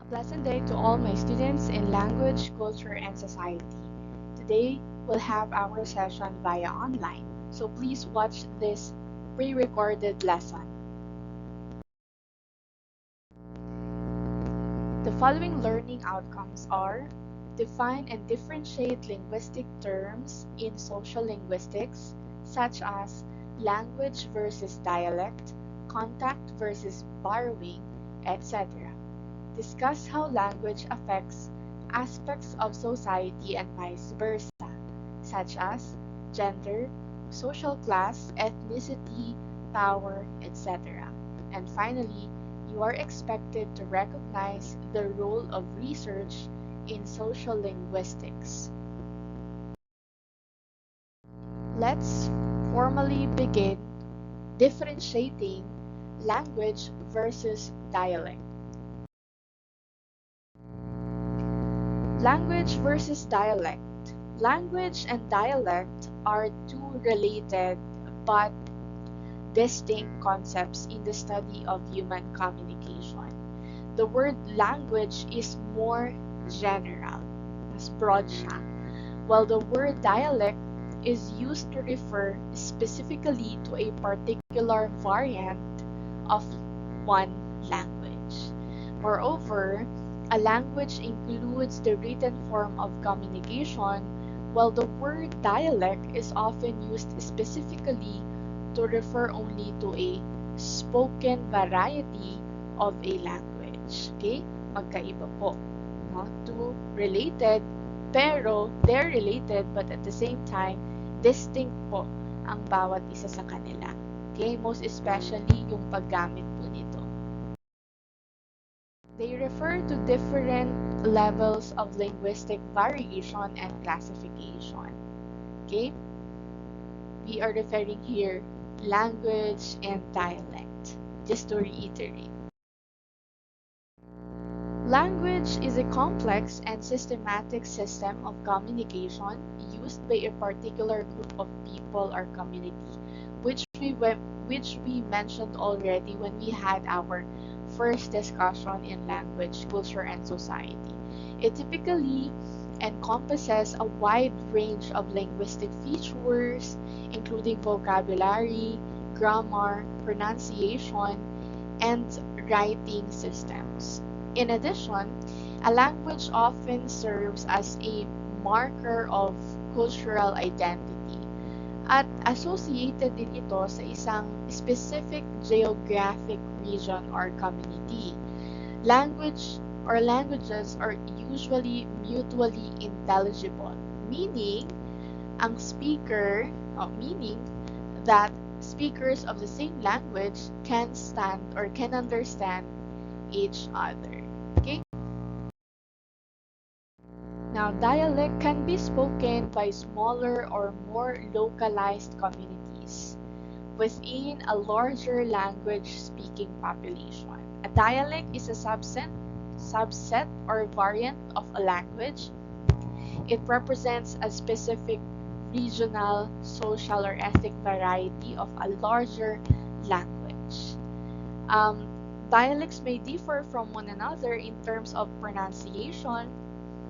Pleasant day to all my students in language, culture, and society. Today, we'll have our session via online, so please watch this pre-recorded lesson. The following learning outcomes are: define and differentiate linguistic terms in social linguistics, such as language versus dialect, contact versus borrowing, etc. Discuss how language affects aspects of society and vice versa, such as gender, social class, ethnicity, power, etc. And finally, you are expected to recognize the role of research in social linguistics. Let's formally begin differentiating language versus dialect. Language versus dialect. Language and dialect are two related but distinct concepts in the study of human communication. The word language is more general, mas broad siya, while the word dialect is used to refer specifically to a particular variant of one language. Moreover, a language includes the written form of communication, while the word dialect is often used specifically to refer only to a spoken variety of a language. Okay? Magkaiba po. No? Two related, pero they're related but at the same time, distinct po ang bawat isa sa kanila. Okay? Most especially yung paggamit po nito. They refer to different levels of linguistic variation and classification. Okay? We are referring here language and dialect. Just to reiterate. Language is a complex and systematic system of communication used by a particular group of people or community, which we mentioned already when we had our first discussion in language, culture, and society. It typically encompasses a wide range of linguistic features, including vocabulary, grammar, pronunciation, and writing systems. In addition, a language often serves as a marker of cultural identity at associated din ito sa isang specific geographic region or community. Language or languages are usually mutually intelligible, meaning ang speaker, meaning that speakers of the same language can stand or can understand each other. Okay? Now, dialect can be spoken by smaller or more localized communities within a larger language-speaking population. A dialect is a subset or variant of a language. It represents a specific regional, social, or ethnic variety of a larger language. Dialects may differ from one another in terms of pronunciation,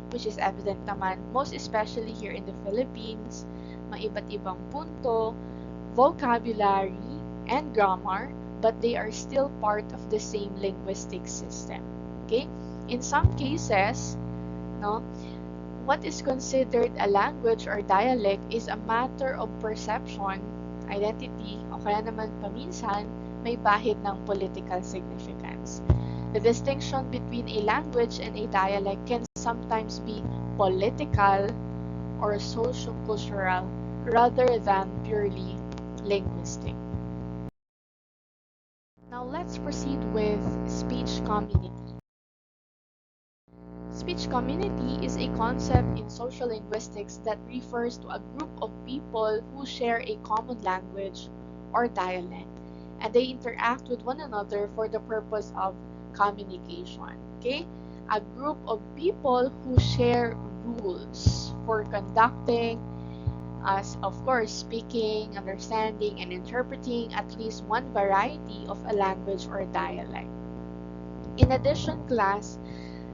which is evident naman, most especially here in the Philippines, may iba't ibang punto, vocabulary, and grammar, but they are still part of the same linguistic system. Okay? In some cases, no, what is considered a language or dialect is a matter of perception, identity, o kaya naman paminsan, may bahid ng political significance. The distinction between a language and a dialect can sometimes be political or socio-cultural rather than purely linguistic. Now let's proceed with speech community. Speech community is a concept in social linguistics that refers to a group of people who share a common language or dialect, and they interact with one another for the purpose of communication. Okay? A group of people who share rules for conducting, as of course, speaking, understanding, and interpreting at least one variety of a language or dialect. In addition, class,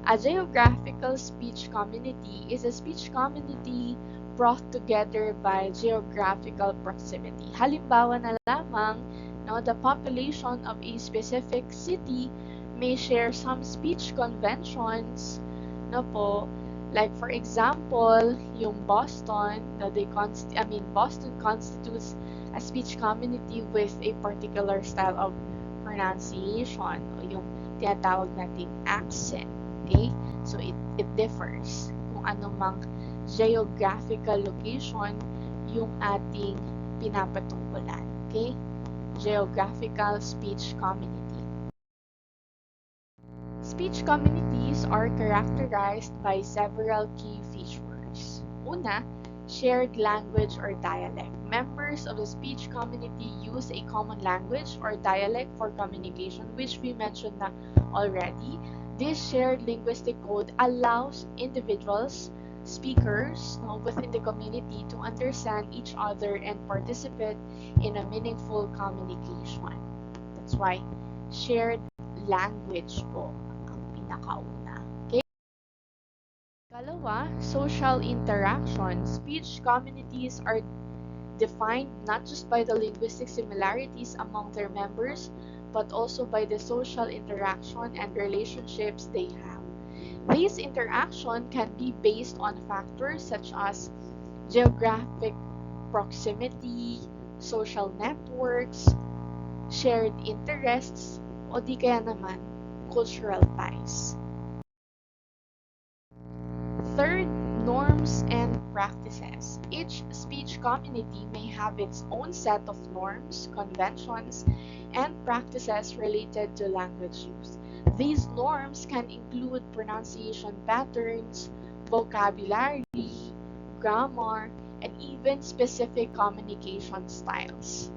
A geographical speech community is a speech community brought together by geographical proximity. Halimbawa na lamang, no, the population of a specific city may share some speech conventions, no po, like for example, yung Boston, no, Boston constitutes a speech community with a particular style of pronunciation, o yung tinatawag nating accent. Okay? So it differs kung anumang geographical location yung ating pinapatungkulan. Okay? Geographical speech community. Speech communities are characterized by several key features. Una, shared language or dialect. Members of the speech community use a common language or dialect for communication, which we mentioned na already. This shared linguistic code allows individuals, speakers, within the community to understand each other and participate in a meaningful communication. That's why shared language po ang pinakauna. Okay? Kalawa, social interaction. Speech communities are defined not just by the linguistic similarities among their members, but also by the social interaction and relationships they have. These interaction can be based on factors such as geographic proximity, social networks, shared interests, o di kaya naman cultural ties. Third, norms and practices. Each speech community may have its own set of norms, conventions, and practices related to language use. These norms can include pronunciation patterns, vocabulary, grammar, and even specific communication styles.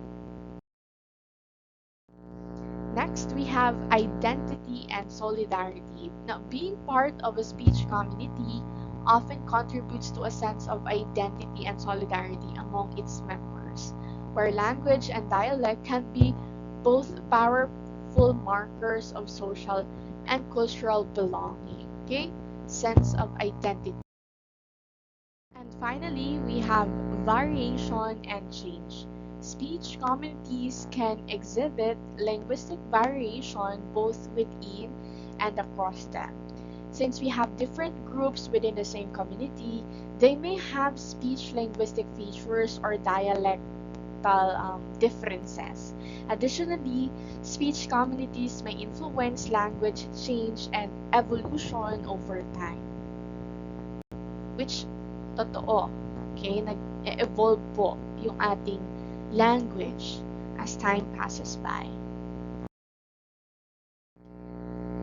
Next, we have identity and solidarity. Now, being part of a speech community often contributes to a sense of identity and solidarity among its members, where language and dialect can be both powerful markers of social and cultural belonging, okay? Sense of identity. And finally, we have variation and change. Speech communities can exhibit linguistic variation both within and across them. Since we have different groups within the same community, they may have speech linguistic features or dialectal differences. Additionally, speech communities may influence language change and evolution over time. Which, totoo, okay, nag-evolve po yung ating language as time passes by.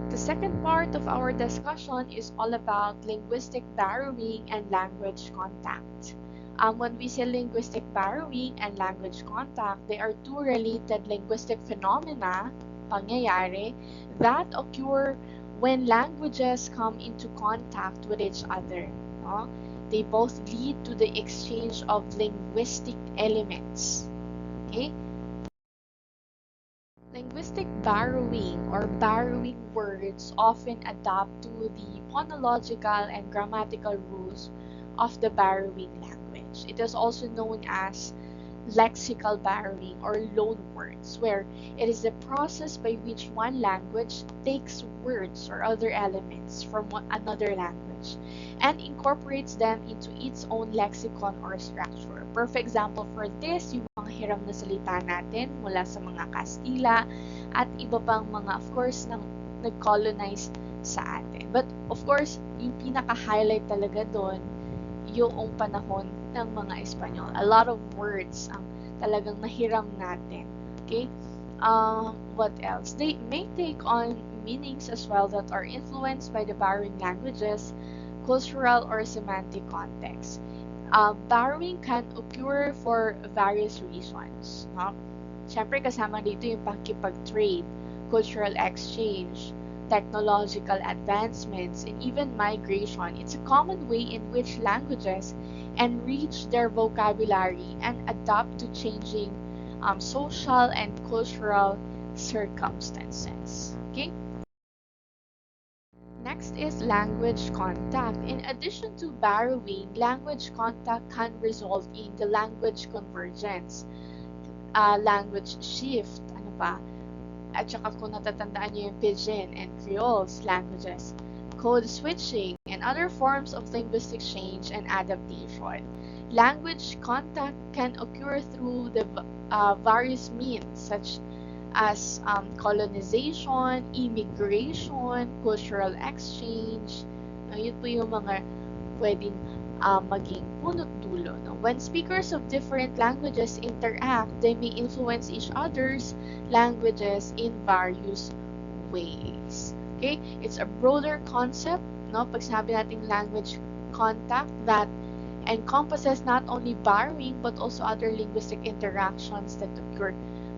The second part of our discussion is all about linguistic borrowing and language contact. When we say linguistic borrowing and language contact, they are two related linguistic phenomena, pangyayari, that occur when languages come into contact with each other. No? They both lead to the exchange of linguistic elements. Okay? Linguistic borrowing or borrowing words often adapt to the phonological and grammatical rules of the borrowing language. It is also known as lexical borrowing or loan words, where it is the process by which one language takes words or other elements from another language and incorporates them into its own lexicon or structure. Perfect example for this, yung mga hiram na salita natin mula sa mga Kastila at iba pang mga, of course, nag-colonize sa atin. But, of course, yung pinaka-highlight talaga doon, yung panahon ng mga Espanyol. A lot of words ang talagang nahiram natin. Okay? What else? They may take on meanings as well that are influenced by the borrowing languages, cultural or semantic context. Borrowing can occur for various reasons. No? Siyempre, kasama dito yung pakikipag-trade, cultural exchange, technological advancements, and even migration. It's a common way in which languages enrich their vocabulary and adapt to changing social and cultural circumstances. Okay? Next is language contact. In addition to borrowing, language contact can result in the language convergence, language shift, ano pa, at saka kung natatandaan niyo yung Pidgin and Creole's languages, code switching, and other forms of linguistic change and adaptation. Language contact can occur through the various means such as colonization, immigration, cultural exchange. Yun po yung mga pwedeng maging punot dulo. No? When speakers of different languages interact, they may influence each other's languages in various ways. Okay? It's a broader concept, no? Pag sabi natin language contact, that encompasses not only borrowing but also other linguistic interactions that occur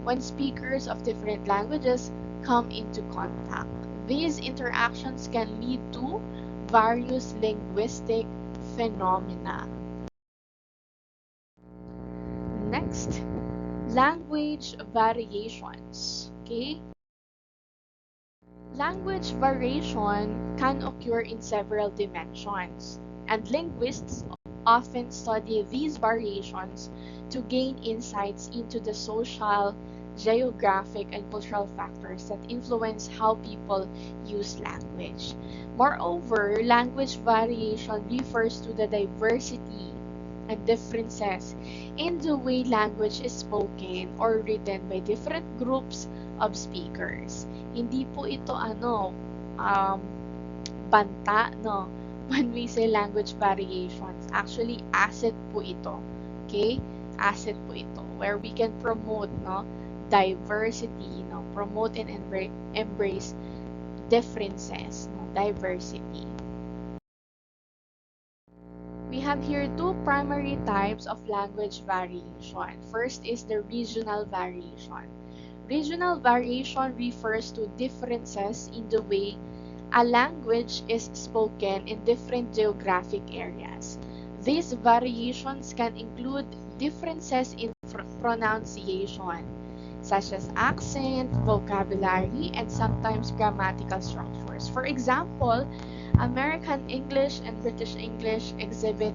when speakers of different languages come into contact. These interactions can lead to various linguistic phenomena. Next, language variations. Okay? Language variation can occur in several dimensions, and linguists often study these variations to gain insights into the social, geographic, and cultural factors that influence how people use language. Moreover, language variation refers to the diversity and differences in the way language is spoken or written by different groups of speakers. Hindi po ito banta, no? When we say language variations, actually asset po ito. Okay? Asset po ito where we can promote, no, diversity, no, promote and embrace differences, no, diversity. We have here two primary types of language variation. First is the regional variation. Regional variation refers to differences in the way a language is spoken in different geographic areas. These variations can include differences in pronunciation, such as accent, vocabulary, and sometimes grammatical structures. For example, American English and British English exhibit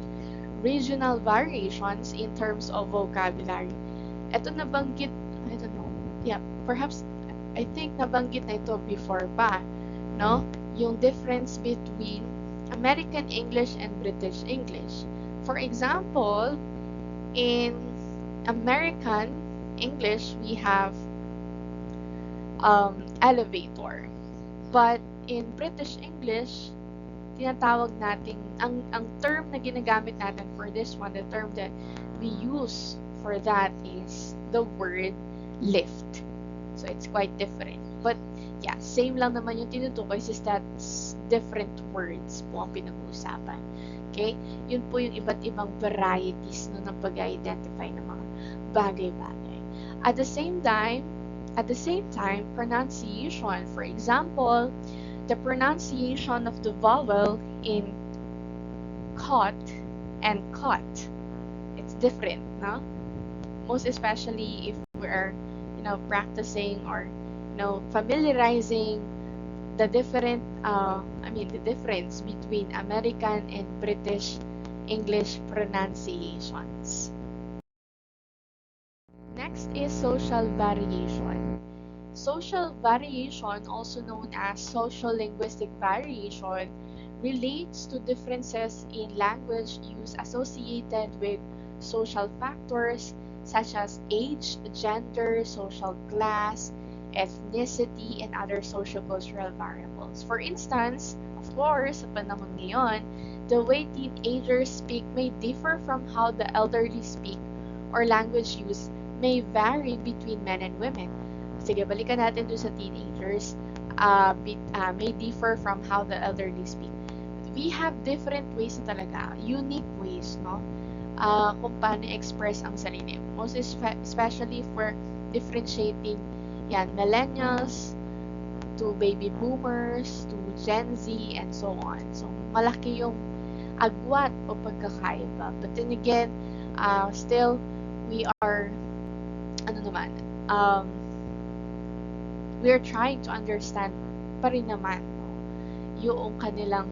regional variations in terms of vocabulary. Ito nabanggit, I don't know, yeah, perhaps, I think nabanggit na ito before pa, no? Yung difference between American English and British English. For example, in American English, we have elevator. But in British English, tinatawag natin, ang term na ginagamit natin for this one, the term that we use for that is the word lift. So it's quite different. But yeah, same lang naman yung tinutukoy, is that different words po ang pinag-uusapan. Okay? Yun po yung iba't ibang varieties no, ng pag-identify ng mga bagay-bagay. At the same time, pronunciation. For example, the pronunciation of the vowel in caught and caught. It's different, no? Most especially if we're, practicing or, familiarizing the different, the difference between American and British English pronunciations. Next is social variation. Social variation, also known as social linguistic variation, relates to differences in language use associated with social factors such as age, gender, social class, ethnicity, and other socio-cultural variables. For instance, of course, sa panahon ngayon, the way teenagers speak may differ from how the elderly speak, or language use may vary between men and women. Sige, balikan natin dun sa teenagers. May differ from how the elderly speak. We have different ways talaga, unique ways, no? Kung paano express ang sarili. Most especially for differentiating millennials to baby boomers to Gen Z and so on. So, malaki yung agwat o pagkakaiba. But then again, still, we are, we are trying to understand pa rin naman yung kanilang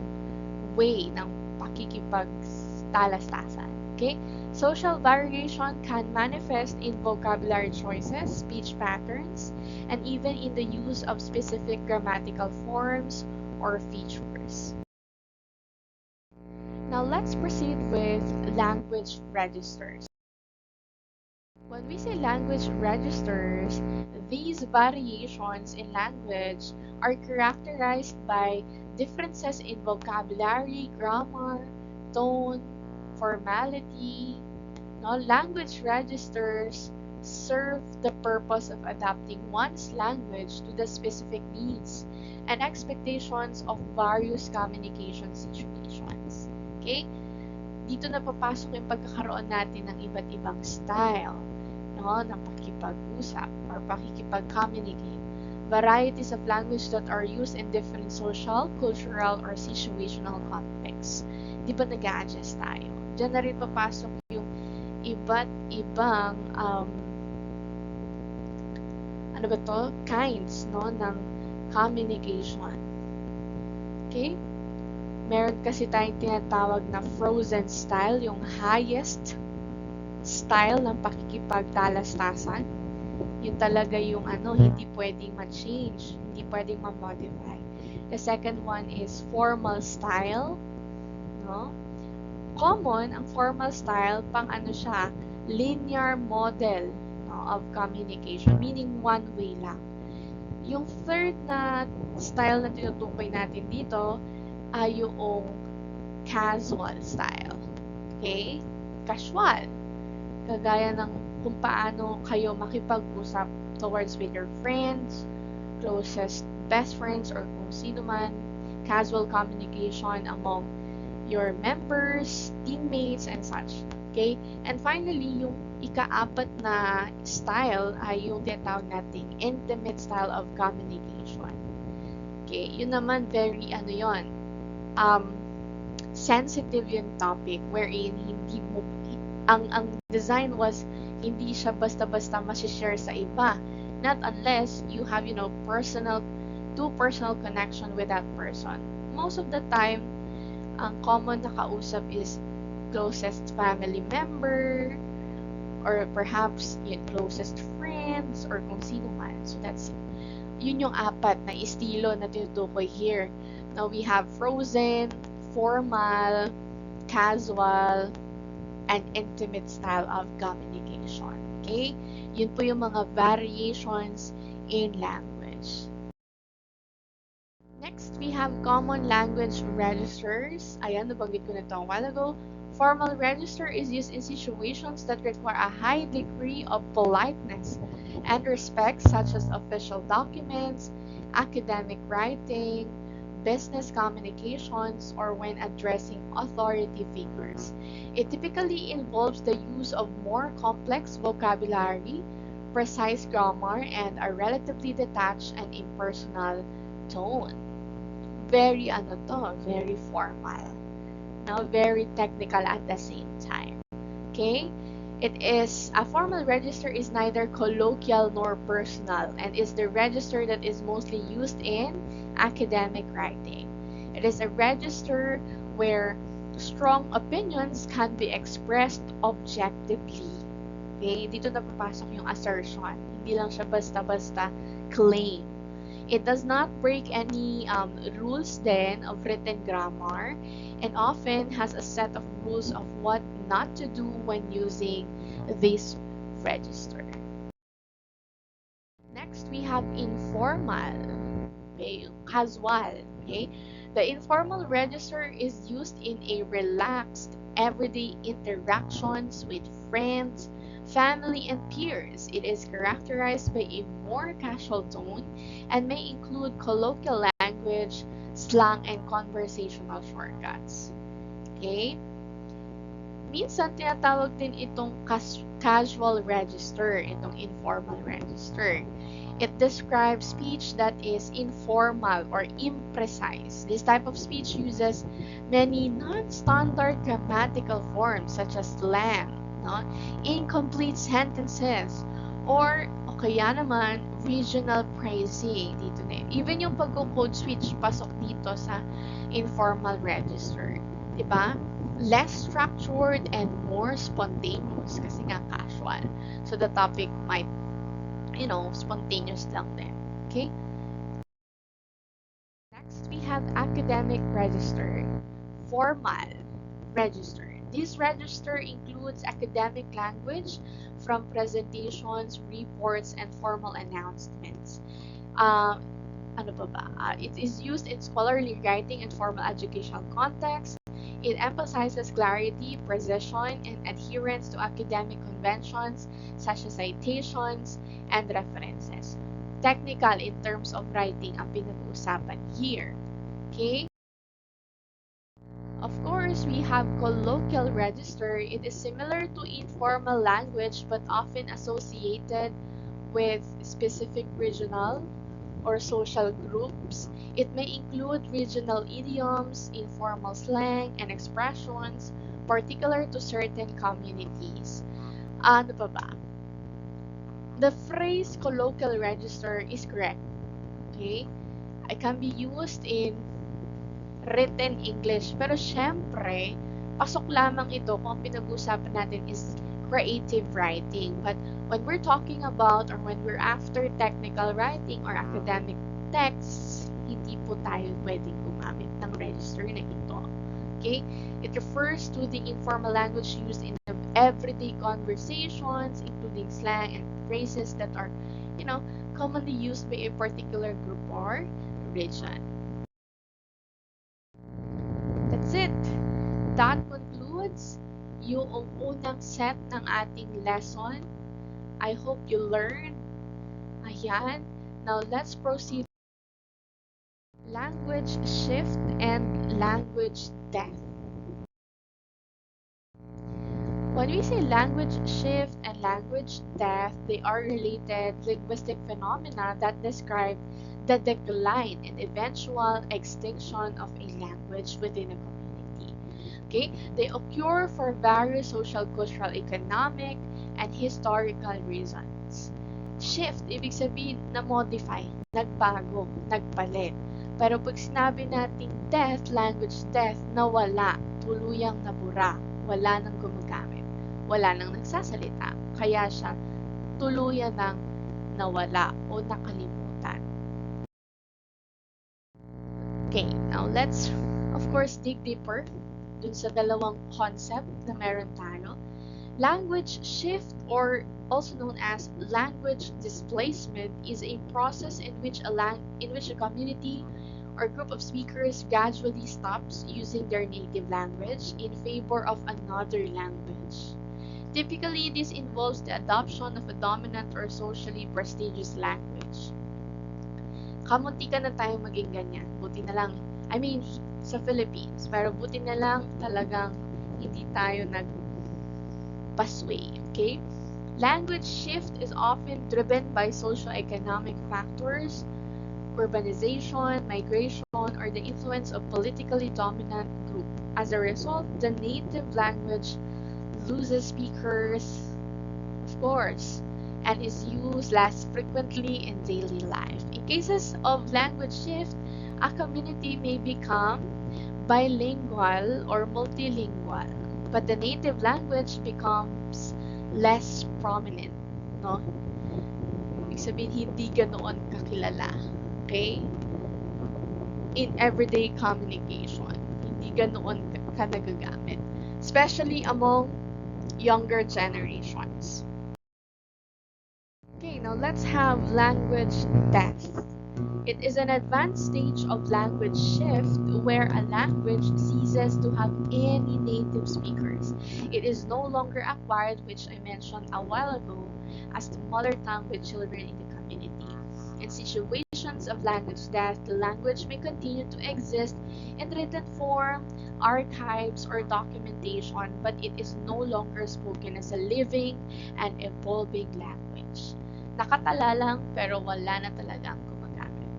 way ng pakikipagtalastasan. Okay? Social variation can manifest in vocabulary choices, speech patterns, and even in the use of specific grammatical forms or features. Now let's proceed with language registers. When we say language registers, these variations in language are characterized by differences in vocabulary, grammar, tone, formality. Now, language registers serve the purpose of adapting one's language to the specific needs and expectations of various communication situations. Okay? Dito na papasok yung pagkakaroon natin ng iba't ibang style, no, ng pakikipag-usap or pakikipag-communicate. Varieties of language that are used in different social, cultural, or situational contexts. Di ba nag-a-adjust tayo? Diyan na rin papasok yung iba't ibang kinds, no, ng communication. Okay? Meron kasi tayong tinatawag na frozen style, yung highest style ng pakikipagtalastasan. Yun talaga yung hindi pwedeng ma-change, hindi pwedeng ma-modify. The second one is formal style, no? Common ang formal style pang siya, linear model, no, of communication, meaning one way lang. Yung third na style na tinutukoy natin dito ay yung casual style. Okay? Casual. Kagaya ng kung paano kayo makipag-usap towards with your friends, closest best friends, or kung sino man. Casual communication among your members, teammates, and such. Okay? And finally, yung ika-apat na style ay yung tinatawag nating intimate style of communication. Okay? Yun naman, very sensitive yung topic wherein hindi mo ang design was hindi siya basta-basta ma-share sa iba, not unless you have personal connection with that person. Most of the time ang common na kausap is closest family member or perhaps yung closest friends or kung sino man. So that's it. Yun yung apat na estilo na tinutukoy here. Now we have frozen, formal, casual, and intimate style of communication. Okay? Yun po yung mga variations in language. Next, we have common language registers. Ayan, nabanggit ko na ito a while ago. Formal register is used in situations that require a high degree of politeness and respect, such as official documents, academic writing, business communications, or when addressing authority figures. It typically involves the use of more complex vocabulary, precise grammar, and a relatively detached and impersonal tone. Very very formal. Now, very technical at the same time. Okay? A formal register is neither colloquial nor personal and is the register that is mostly used in academic writing. It is a register where strong opinions can be expressed objectively. Okay? Dito na papasok yung assertion. Hindi lang siya basta-basta claim. It does not break any rules then of written grammar and often has a set of rules of what not to do when using this register. Next, we have informal, okay, casual. Okay? The informal register is used in a relaxed, everyday interactions with friends, family, and peers. It is characterized by a more casual tone and may include colloquial language, slang, and conversational shortcuts. Okay? Minsan, tinatawag din itong casual register, itong informal register. It describes speech that is informal or imprecise. This type of speech uses many non-standard grammatical forms such as slang, no? Incomplete sentences, or kaya naman, regional pricing dito na yun. Even yung pag-code switch, pasok dito sa informal register. Diba? Less structured and more spontaneous kasi nga casual. So the topic might, spontaneous lang din. Okay? Next, we have academic register, formal register. This register includes academic language from presentations, reports, and formal announcements. It is used in scholarly writing and formal educational context. It emphasizes clarity, precision, and adherence to academic conventions such as citations and references. Technical in terms of writing ang pinag-uusapan here. Okay? Of course, we have colloquial register. It is similar to informal language but often associated with specific regional or social groups. It may include regional idioms, informal slang, and expressions particular to certain communities. Ano pa ba? The phrase colloquial register is correct. Okay? It can be used in written English. Pero syempre, pasok lamang ito kung pinag-usapan natin is creative writing. But when we're talking about or when we're after technical writing or academic texts, hindi po tayo pwedeng gumamit ng register na ito. Okay? It refers to the informal language used in everyday conversations, including slang and phrases that are, commonly used by a particular group or region. That's it. That concludes yung unang set ng ating lesson. I hope you learned. Ayan. Now, let's proceed. Language shift and language death. When we say language shift and language death, they are related linguistic phenomena that describe the decline and eventual extinction of a language within a community. Okay? They occur for various social, cultural, economic, and historical reasons. Shift, ibig sabihin na modify, nagbago, nagpalit. Pero pag sinabi nating death, language death, nawala, tuluyang nabura, wala nang gumagamit, wala nang nagsasalita, kaya siya tuluyan nang nawala o nakalimutan. Okay, now let's, of course, dig deeper dun sa dalawang concept na meron tayo. Language shift, or also known as language displacement, is a process in which a community or group of speakers gradually stops using their native language in favor of another language. Typically, this involves the adoption of a dominant or socially prestigious language. Kamunti ka na tayo maging ganyan. Buti na lang, sa Philippines, pero buti na lang talagang hindi tayo nagpasway, okay? Language shift is often driven by socio-economic factors, urbanization, migration, or the influence of politically dominant group. As a result, the native language loses speakers, of course, and is used less frequently in daily life. In cases of language shift, a community may become bilingual or multilingual, but the native language becomes less prominent, no? Ibig sabihin, hindi ganoon kakilala, okay? In everyday communication, hindi ganoon ka nagagamit, especially among younger generations. Okay, now let's have language death. It is an advanced stage of language shift where a language ceases to have any native speakers. It is no longer acquired, which I mentioned a while ago, as the mother tongue with children in the community. In situations of language death, the language may continue to exist in written form, archives, or documentation, but it is no longer spoken as a living and evolving language. Nakatala lang, pero wala na talagang gumagamit.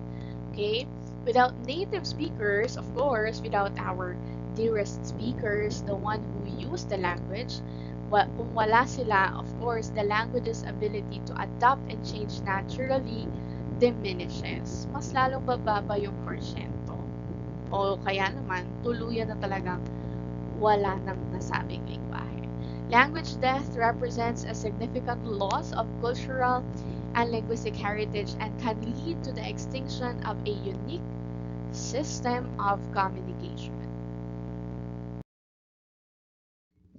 Okay? Without native speakers, of course, without our dearest speakers, the one who use the language, kung wala sila, of course, the language's ability to adapt and change naturally diminishes. Mas lalong bababa yung porsyento. O kaya naman, tuluyan na talagang wala ng nasabing lingwahe. Language death represents a significant loss of cultural and linguistic heritage and can lead to the extinction of a unique system of communication.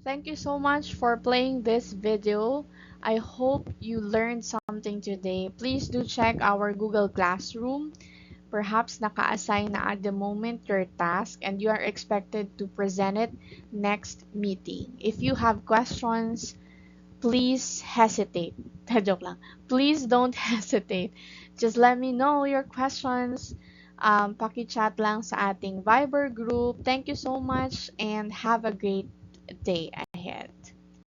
Thank you so much for playing this video. I hope you learned something today. Please do check our Google Classroom. Perhaps naka-assign na at the moment your task and you are expected to present it next meeting. If you have questions, please hesitate. Joke lang. Please don't hesitate. Just let me know your questions. Paki-chat lang sa ating Viber group. Thank you so much and have a great day.